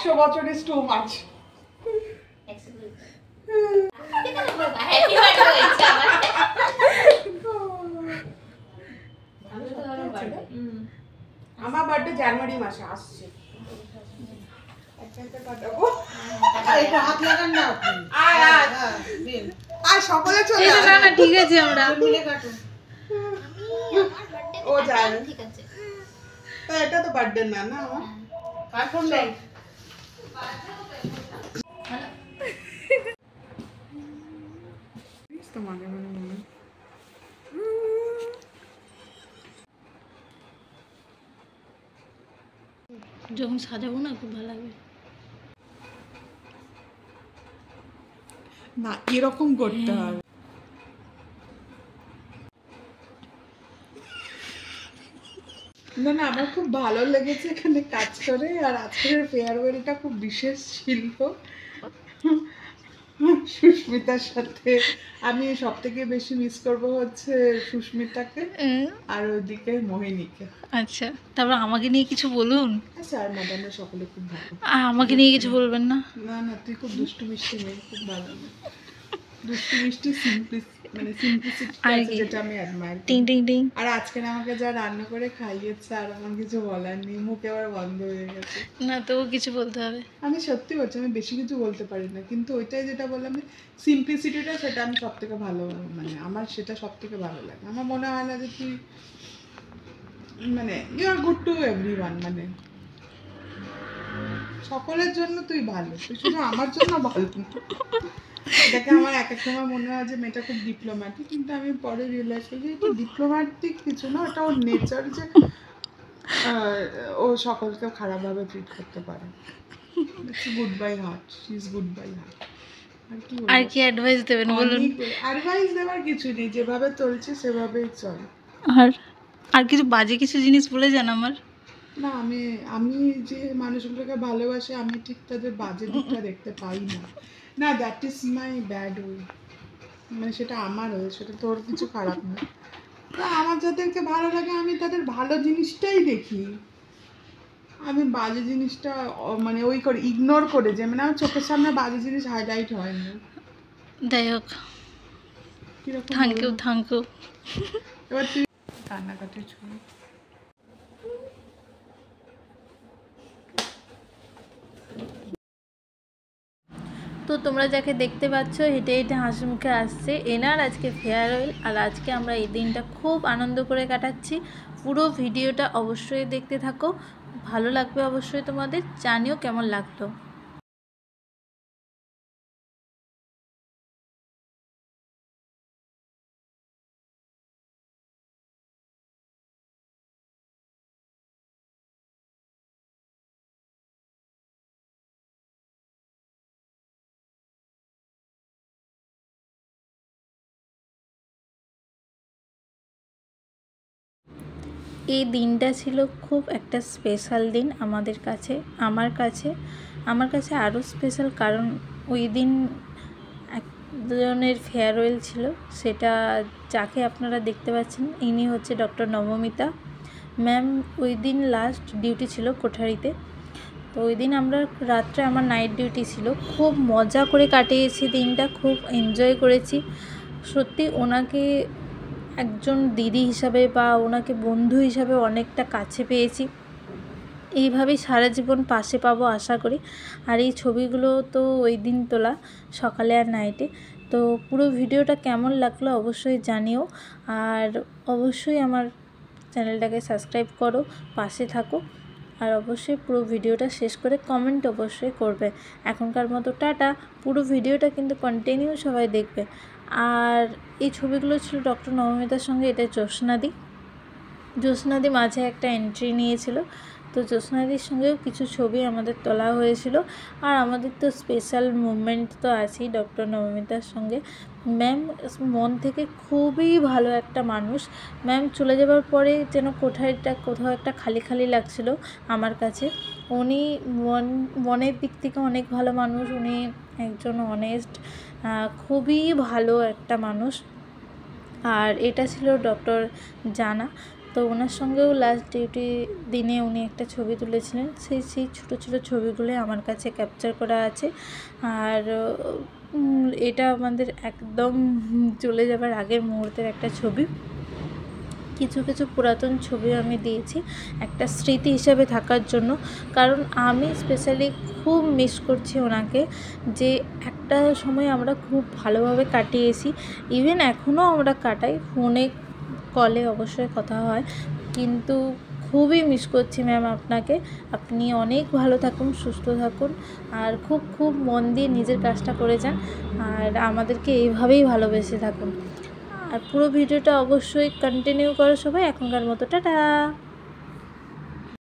100 বছর is too much. আমার birthday জানুয়ারি মাসে আসছে। সকলে চলে না ঠিক আছে আমরা ও যায় ঠিক আছে। এটা তো বার্থডে না না আমার কার নেই তোমাকে মানে যখন সাজাবো না খুব ভালো লাগবে না এরকম করতে হবে। না না আমার খুব ভালো লেগেছে এখানে কাজ করে। আর আজকের ফেয়ারওয়েলটা খুব বিশেষ ছিল সুস্মিতার সাথে। আমি সব থেকে বেশি মিস করব হচ্ছে সুস্মিতাকে আর ওইদিকে মোহিনীকে। আচ্ছা তারপর আমাকে নিয়ে কিছু বলুন। স্যার ম্যাডামরা সকলে খুব ভালো। আমাকে নিয়ে কিছু বলবেন না? না না তুই খুব দুষ্টু মিষ্টি মেয়ে, খুব ভালো দুষ্টু মিষ্টি মানে সিম্পলিসিটি আছে যেটা আমি অ্যাডমায়ার করি। টিং টিং টিং। আর আজকে আমাকে যা রান্না করে খাইয়েছে আর আমার কিছু বলার নেই, মুখে আবার বন্ধ হয়ে গেছে। না তো কিছু বলতে হবে। আমি সত্যি বলছি আমি বেশি কিছু বলতে পারি না, কিন্তু ওইটাই যেটা বললাম সিম্পলিসিটিটা সেটা আমি সব থেকে ভালো, মানে আমার সেটা সব থেকে ভালো লাগে। আমার মনে হয় না যে তুই মানে you are good to everyone, মানে সকলের জন্য তুই ভালো, তুই শুধু আমার জন্য ভালো। এটাকে আমার এক এক সময় মনে হয় যে মেয়েটা খুব ডিপ্লোম্যাটিক, কিন্তু আমি পরে রিয়েলাইজ করি যে এটা ডিপ্লোম্যাটিক কিছু না, ওটা ওর নেচার যে ও সকলকে খারাপভাবে ট্রিট করতে পারে। Good by heart, she is good by heart. আর কি অ্যাডভাইস দেবেন বলুন? অ্যাডভাইস দেওয়ার কিছু নেই, যেভাবে চলছে সেভাবেই চল। আর কিছু বাজে কিছু জিনিস বলে যান আমার। না আমি যে মানুষগুলোকে ভালোবাসি আমি ঠিক তাদের বাজে দিকটা দেখতে পাই না। না that is my bad way, মানে সেটা আমার হয়ে, সেটা তোর কিছু খারাপ না। আমার যাদেরকে ভালো লাগে আমি তাদের ভালো জিনিসটাই দেখি, আমি বাজে জিনিসটা মানে ওই করে ইগনোর করে, যে মানে আমার চোখের সামনে বাজে জিনিস হাইলাইট হয় না। যাই হোক, থ্যাংক ইউ। এবার তুই কান্নাকাটি ছবি। তো তোমরা যাকে দেখতে পাচ্ছ হেঁটে হেঁটে হাসি মুখে আসছে, এনার আজকে ফেয়ারওয়েল। আর আজকে আমরা এই দিনটা খুব আনন্দ করে কাটাচ্ছি। পুরো ভিডিওটা অবশ্যই দেখতে থাকো, ভালো লাগবে অবশ্যই তোমাদের, জানিও কেমন লাগতো। এই দিনটা ছিল খুব একটা স্পেশাল দিন আমাদের কাছে, আমার কাছে আরও স্পেশাল, কারণ ওই দিন একজনের ফেয়ারওয়েল ছিল। সেটা যাকে আপনারা দেখতে পাচ্ছেন ইনি হচ্ছে ডক্টর নবমিতা ম্যাম। ওই দিন লাস্ট ডিউটি ছিল কোঠারিতে। তো ওই দিন আমরা রাত্রে, আমার নাইট ডিউটি ছিল, খুব মজা করে কাটিয়েছি দিনটা, খুব এনজয় করেছি। সত্যি ওনাকে একজন দিদি হিসাবে বা ওনাকে বন্ধু হিসাবে অনেকটা কাছে পেয়েছি। এইভাবেই সারা জীবন পাশে পাবো আশা করি। আর এই ছবিগুলো তো ওই দিন তোলা, সকালে আর নাইটে। তো পুরো ভিডিওটা কেমন লাগলো অবশ্যই জানিও। আর অবশ্যই আমার চ্যানেলটাকে সাবস্ক্রাইব করো, পাশে থাকো। আর অবশ্যই পুরো ভিডিওটা শেষ করে কমেন্ট অবশ্যই করবে। এখনকার মতো টাটা। পুরো ভিডিওটা কিন্তু কন্টিনিউ সবাই দেখবে। আর এই ছবিগুলো ছিল ডক্টর নবমিতার সঙ্গে, এটা জ্যোৎস্নাদি মাঝে একটা এন্ট্রি নিয়েছিল। তো জ্যোৎস্নাদির সঙ্গেও কিছু ছবি আমাদের তোলা হয়েছিল। আর আমাদের তো স্পেশাল মুভমেন্ট তো আছেই ডক্টর নবমিতার সঙ্গে। ম্যাম মন থেকে খুবই ভালো একটা মানুষ। ম্যাম চলে যাবার পরে যেন কোঠারিটা কোথাও একটা খালি খালি লাগছিল আমার কাছে। উনি মনের দিক থেকে অনেক ভালো মানুষ, উনি একজন অনেস্ট, খুবই ভালো একটা মানুষ। আর এটা ছিল ডক্টর জানা। তো ওনার সঙ্গেও লাস্ট ডিউটি দিনে উনি একটা ছবি তুলেছিলেন, সেই ছোটো ছোটো ছবিগুলো আমার কাছে ক্যাপচার করা আছে। আর এটা আমাদের একদম চলে যাবার আগের মুহূর্তের একটা ছবি। কিছু কিছু পুরাতন ছবি আমি দিয়েছি একটা স্মৃতি হিসাবে থাকার জন্য, কারণ আমি স্পেশালি খুব মিস করছি ওনাকে, যে একটা সময় আমরা খুব ভালোভাবে কাটিয়েছি, ইভেন এখনও আমরা কাটাই, ফোনে কলে অবশ্যই কথা হয়, কিন্তু খুবই মিস করছি ম্যাম আপনাকে। আপনি অনেক ভালো থাকুন, সুস্থ থাকুন, আর খুব খুব মন দিয়ে নিজের কাজটা করে যান, আর আমাদেরকে এইভাবেই ভালোবেসে থাকুন। আর পুরো ভিডিওটা অবশ্যই কন্টিনিউ করো সবাই। এখনকার মতো টাটা।